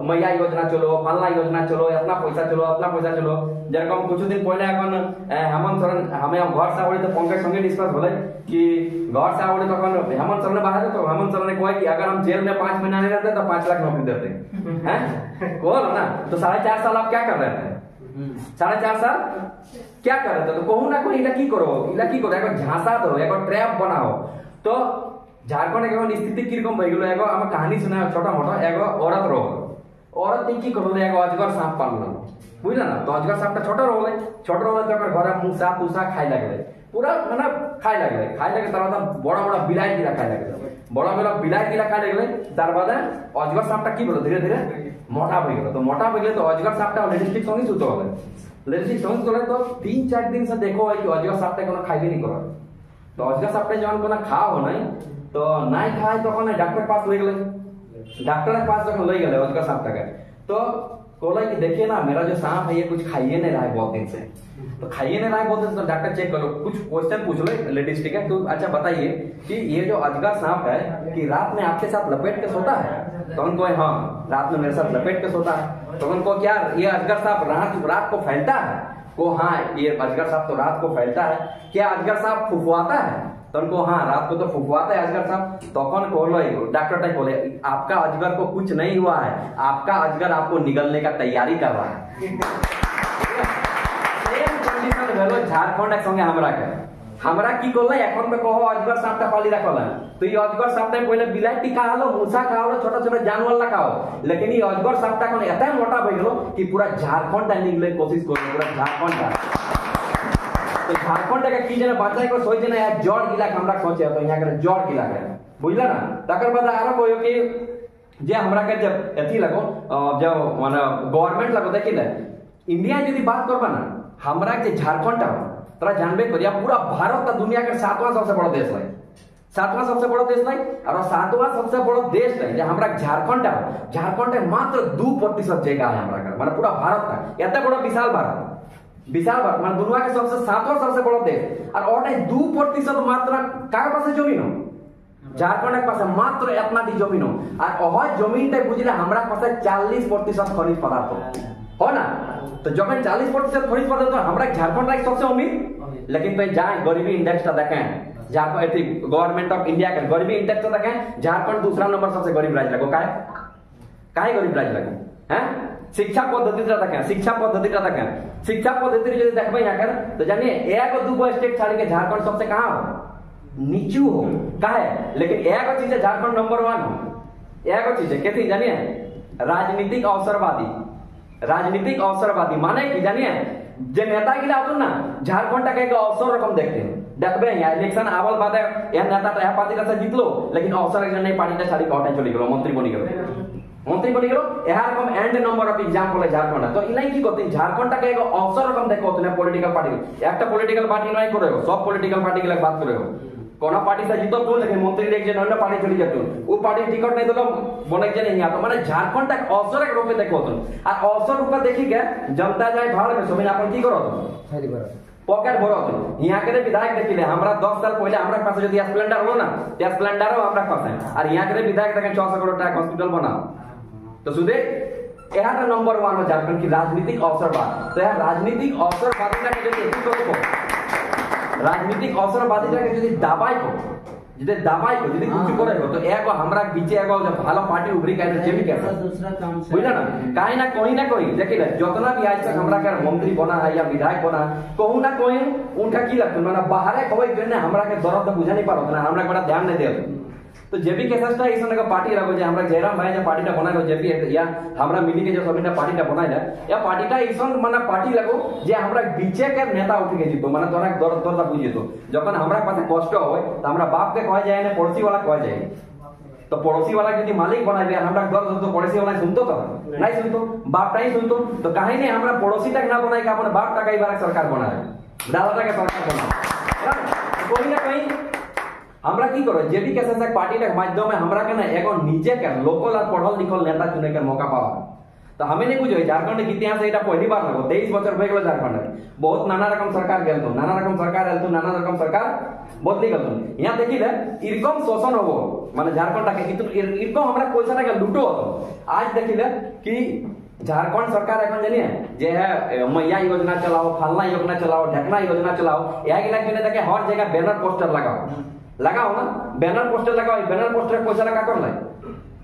मैया योजना चलो, फलना योजना चलो, अपना पैसा चलो, अपना पैसा चलो। যেরকম কিছুদিন পরে এখন হেমন্ত সোরেন আমি ঘর সাবড়ি তো पंकज संगे डिस्कस होले कि घर साबड़ी तखन हेमंत सोरेन बाहर तो हेमंत सोरेन ने कहा कि अगर हम जेल में 5 महीना नहीं रहते तो 5 लाख नौकरी देते हैं। बोल ना, तो 4.5 साल आप क्या कर रहे थे? 4.5 साल क्या कर रहे थे? तो कहूँ ना कोई इला की करो एक झांसा दो, एक ट्रैप बनाओ। तो झारखंड एगो स्थिति किरकम भई गेलो, एगो हम कहानी सुना छोटा मोटा, एगो औरत रो औरत ने की करलो, एगो अजगर सांप पाललो, बुझला ना। तो अजगर सांपटा छोट रहले तो ओकर घरे मूसा पूसा खाय लागले, पूरा माने खाय लागले तार बाद बड़ा बड़ा बिलाई गिला खाय लागले, बड़ा बड़ा बिलाई गिला खाय लागले। तार बाद अजगर सांपटा की बोलो धीरे धीरे मोटा भई गेलो। तो मोटा भई गेले तो अजगर सांपटा लेडिस्टिक संगे सुतो होले, लेडिस्टिक संगे सुतो तो 3-4 दिन से देखो है कि अजगर सांपटा कोनो खाइबे नहीं करो। तो अजगर सांपटा जवन कोनो खाओ नहीं तो नहीं खाए तो डॉक्टर के पास ले गए, डॉक्टर के पास जब ले गए अजगर सांप का, तो बोला कि देखिए ना मेरा जो सांप है ये कुछ खाइए नहीं रहा है बहुत दिन से, तो खाइए नहीं रहा है बहुत दिन से। तो डॉक्टर चेक करो, कुछ क्वेश्चन पूछ लो लेडीज, ठीक है? तो अच्छा बताइए कि ये जो अजगर सांप है कि रात में आपके साथ लपेट के सोता है? तो उनको हाँ रात में मेरे साथ लपेट के सोता है। तो उनको क्या ये अजगर सांप रात को फैलता है? को हाँ ये अजगर सांप तो रात को फैलता है। क्या अजगर सांप फुफवाता है? तो उनको हाँ रात को तो फुफवाता है अजगर सांप। तो कौन बोलो डॉक्टर टाइप बोले आपका अजगर को कुछ नहीं हुआ है, आपका अजगर आपको निगलने का तैयारी कर रहा है। सेम कंडीशन भेलो झारखंड के संगे हमरा की करले এখন में कहो अजगर सांपटा पाली रखला। तो ये अजगर सांपटा पहले बिलाटी खालो, मूसा खालो, छोटा छोटा जानवर ला खाओ, लेकिन ये अजगर सांपटा कोन एता मोटा भई गेलो कि पूरा झारखंड निगले कोशिश करो, पूरा झारखंड। तो झारखंड के की जने बचाई को सोच जने यार जड़ गिला हमरा सोचे तो यहां के जड़ गिला है, बुझला ना। तकर बाद आरो कोयो कि जे हमरा के जब एथी लगो जब माने गवर्नमेंट लगो देखि ले इंडिया यदि बात करबा ना हमरा के झारखंड तोरा जानबे करिया पूरा भारत का दुनिया के 7वां सबसे बड़ा देश है, 7वां सबसे बड़ा देश है। और 7वां सबसे बड़ा देश है जे हमरा झारखंड मात्र 2% जगह है हमरा का, माने पूरा भारत का एते बड़ा विशाल भारत मान दुनिया के सबसे 7वां सबसे बड़ा देश। और 2% मात्र का पास जमीन हो झारखंड के पास मात्र इतना दी जमीन हो। और जमीन तक बुझले हमरा पास 40% खनिज पदार्थ हो ना। तो जब 40% खनिज पदार्थ तो हमरा झारखंड का सबसे अमीर। लेकिन पे जाए गरीबी इंडेक्स देखें झारखंड गवर्नमेंट ऑफ इंडिया के गरीबी इंडेक्स देखें झारखंड दूसरा नंबर सबसे गरीब राज्य लगो। काहे गरीब राज्य लगो हैं? शिक्षा पद्धति देखें, शिक्षा पद्धति यदि देखबे यहाँ कर तो जानिए एक 2 स्टेट छाड़ के झारखंड सबसे कहाँ हो नीचू हो काहे। लेकिन एक चीज है झारखंड नंबर 1 हो। एक चीज है कैसी जानिए राजनीतिक अवसरवादी माने कि जानिए जे नेता गिला होतो ना झारखंड का एक अवसर रकम देखते हैं देखबे यहाँ इलेक्शन आवल बाद यह नेता तो यह पार्टी से जीतलो लेकिन अवसर एक नहीं पार्टी छाड़ी कटे चली गलो मंत्री बनी गलो यह रकम एंड नंबर ऑफ एग्जाम्पल है झारखंड। तो इलाई की करते झारखंड का एक अवसर रकम देखो पॉलिटिकल पार्टी एक पॉलिटिकल पार्टी नहीं करे सब पॉलिटिकल पार्टी के बात करे कोनो पार्टी से जीतो तो लेकिन मंत्री एक जन अन्य पार्टी चली जातो वो पार्टी टिकट नहीं दिलो बने जे नहीं आता माने झारखंड तक अवसर के रूप में देखो तो आ अवसर रूप में देखी के जनता जाय भाड़ में सोमिन अपन की करो पॉकेट भरो तो यहां के विधायक देखिले हमरा 10 साल पहले हमरा पास यदि स्प्लेंडर हो ना ते स्प्लेंडर हो हमरा पास है और यहां के विधायक देखे 600 करोड़ टका हॉस्पिटल बनाओ। तो सुधे यह नंबर 1 हो झारखंड की राजनीतिक अवसरवाद। तो यह राजनीतिक अवसरवादिता के राजनीतिक अवसरवादिता के यदि दाबाई को यदि कुछ करे हो तो एगो हमरा पीछे एगो भालो पार्टी उभरी के जेबी के दूसरा काम से बुझला ना काहे ना कोई देखिले जितना भी आज तक हमरा के मंत्री बना है या विधायक बना कहूं ना कोई उनका की लगत ना बाहर खबई करने हमरा के दर्द तो बुझा नहीं पारो ना हमरा बड़ा ध्यान नहीं दे। तो जेपी केससटा इसन का पार्टी रखो जे हमरा जयराम भाई जे पार्टीटा बनाइलो जेपी या हमरा मिली के जे सबिना पार्टीटा बनाइला या पार्टीटा इसन माने पार्टी लगो जे हमरा बीचे के नेता उठ के जीतो माने तोरा दर्द बुझे तो जखन हमरा पास कष्ट होय त हमरा बाप के कह जाए ने पड़ोसी वाला कह जाए तो पड़ोसी वाला यदि मालिक बनाइबे हमरा दर्द तो पड़ोसी वाला सुनतो तो नहीं सुनतो बाप नहीं सुनतो तो काहे ने हमरा पड़ोसी तक ना बनाई के अपन बाप तक कई बार सरकार बनाए दादा तक सरकार बनाए कोई ना कहीं हमरा की करो जेपी के पार्टी के माध्यम में हमरा के ना एगो नीचे के लोकल और पढ़ल लिखल नेता चुने के मौका पावा। तो हमें नहीं बुझे झारखंड के इतिहास এটা पहली बार लगो 23 বছর হয়ে গেল झारखंड बहुत नाना रकम सरकार गेल तो नाना रकम सरकार हेल्तु नाना रकम सरकार बदली गल तो यहाँ देखिले इरकम शोषण होबो माने झारखंड के इरकम हमरा पैसा के लूटो आज देखिले कि झारखंड सरकार এখন জানিয়ে যে मैया योजना चलाओ फलना योजना चलाओ ढकना योजना चलाओ यह गिला के देखे हर जगह बैनर पोस्टर लगाओ ना बैनर पोस्टर लगाओ बैनर पोस्टर पैसा लगा कर लाई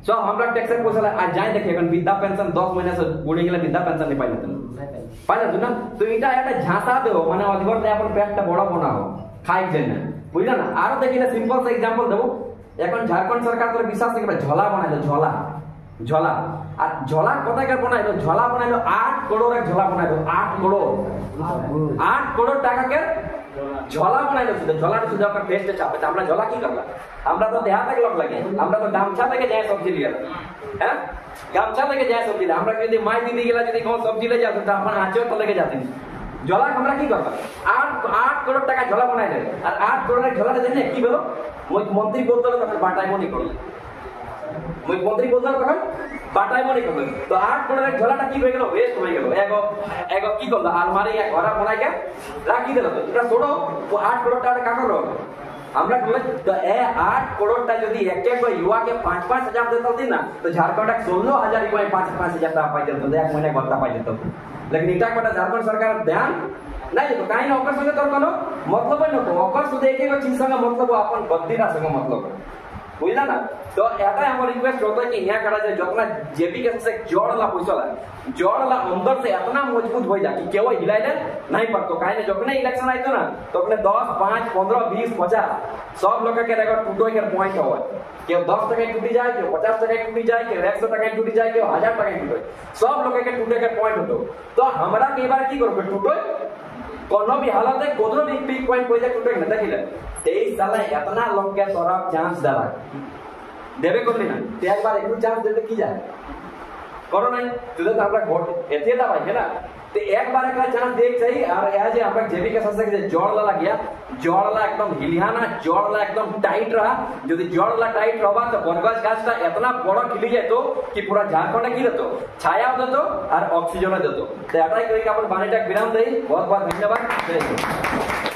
सब हमरा टैक्स पैसा आज जाए देखिए এখন वृद्धा पेंशन 10 महीने से बुढ़ी गेले वृद्धा पेंशन नहीं पाइले ना तो এটা একটা ঝাঁসা দেও মানে অধিকর দেয় अपन পেটটা বড় বানাও খাই জন্য বুঝলা না আর দেখিলে সিম্পল সে एग्जांपल দেব এখন ঝাড়খণ্ড সরকার তোর বিশ্বাস করে ঝোলা বানাইলো ঝোলা আর ঝোলা কোথাকার বানাইলো ঝোলা বানাইলো 8 करोड़ এক ঝোলা বানাইলো 8 करोड़ টাকা কে ঝোলা বানাইলো ঝোলাটা শুধু আপনার পেস্টে চাপে আমরা ঝোলা কি করলা আমরা তো দেহা থেকে লোক লাগে আমরা তো গামছা থেকে যায় সবজি লিয়ে হ্যাঁ গামছা থেকে যায় সবজি আমরা যদি মাই দিদি গেলা যদি কোন সবজি ले जाते तो अपन आंचो तो लेके जाते ঝোলা আমরা কি করবা 8 करोड़ টাকা ঝোলা বানাইলে আর 8 करोड़ ঝোলাটা জানেন কি হলো ওই মন্ত্রী বলতো তখন বাটাই মনি করলো ওই মন্ত্রী বলতো তখন বাটাই মনি করলো তো 8 करोड़ ঝোলাটা কি হয়ে গেল ওয়েস্ট হয়ে গেল এগো কি করলো আলমারি এক ঘরা বানাই কে রাখি দিল তো এটা ছোড়ো ও 8 करोड़ টাকা কাকা রো আমরা বলে তো এ 8 करोड़ টা যদি এক এক युवा के 5-5 हजार देता दिन ना तो झारखंड 16,000 युवा 5-5 हजार টাকা পাই যেত এক মহিনা ভত্তা পাই যেত लेकिन इटा कोटा झारखंड सरकार ध्यान नहीं तो काई ना ओकर संगे तोर कोनो मतलब न तो ओकर सुदे एक चीज संगे मतलब अपन गद्दीरा संगे मतलब बुझला ना तो एटा हमर रिक्वेस्ट होता है कि यहां करा जाए जितना जेपी के से जोड़ला जोड़ला अंदर से इतना मजबूत हो जाए कि केवल हिलाइले नहीं पड़तो काई ने जखने इलेक्शन आइतो ना तो अपने 10 5 15 20 50 सब लोग के रेकॉर्ड टूटो के पॉइंट हो के 10 टका टूटी जाए के 50 टका टूटी जाए के 100 टका टूटी जाए के 1000 टका टूटे सब लोग के टूटे के पॉइंट होतो तो हमरा के बार की करबे टूटो कोनो भी हालत है कोनो भी पीक पॉइंट कोई टूटे न देखिले 23 साल इतना लोग के तरफ चांस डाला देवे करली ना ते एक बार एक चांस देते की जाए करो नहीं तुझे तो हमरा वोट एते दबाई है ना ते एक बार एकला चांस देख चाहिए और यह जे हमरा जेबी के साथ से जोड़ला गया जोड़ला एकदम हिलियाना जोड़ला एकदम टाइट रहा यदि जोड़ला टाइट रहबा तो बरगद गाछटा इतना बड़ खिली जाए तो कि पूरा झारखंड की देतो छाया देतो और ऑक्सीजन देतो तो एटाई करी के अपन बानीटा विराम देई बहुत बहुत धन्यवाद।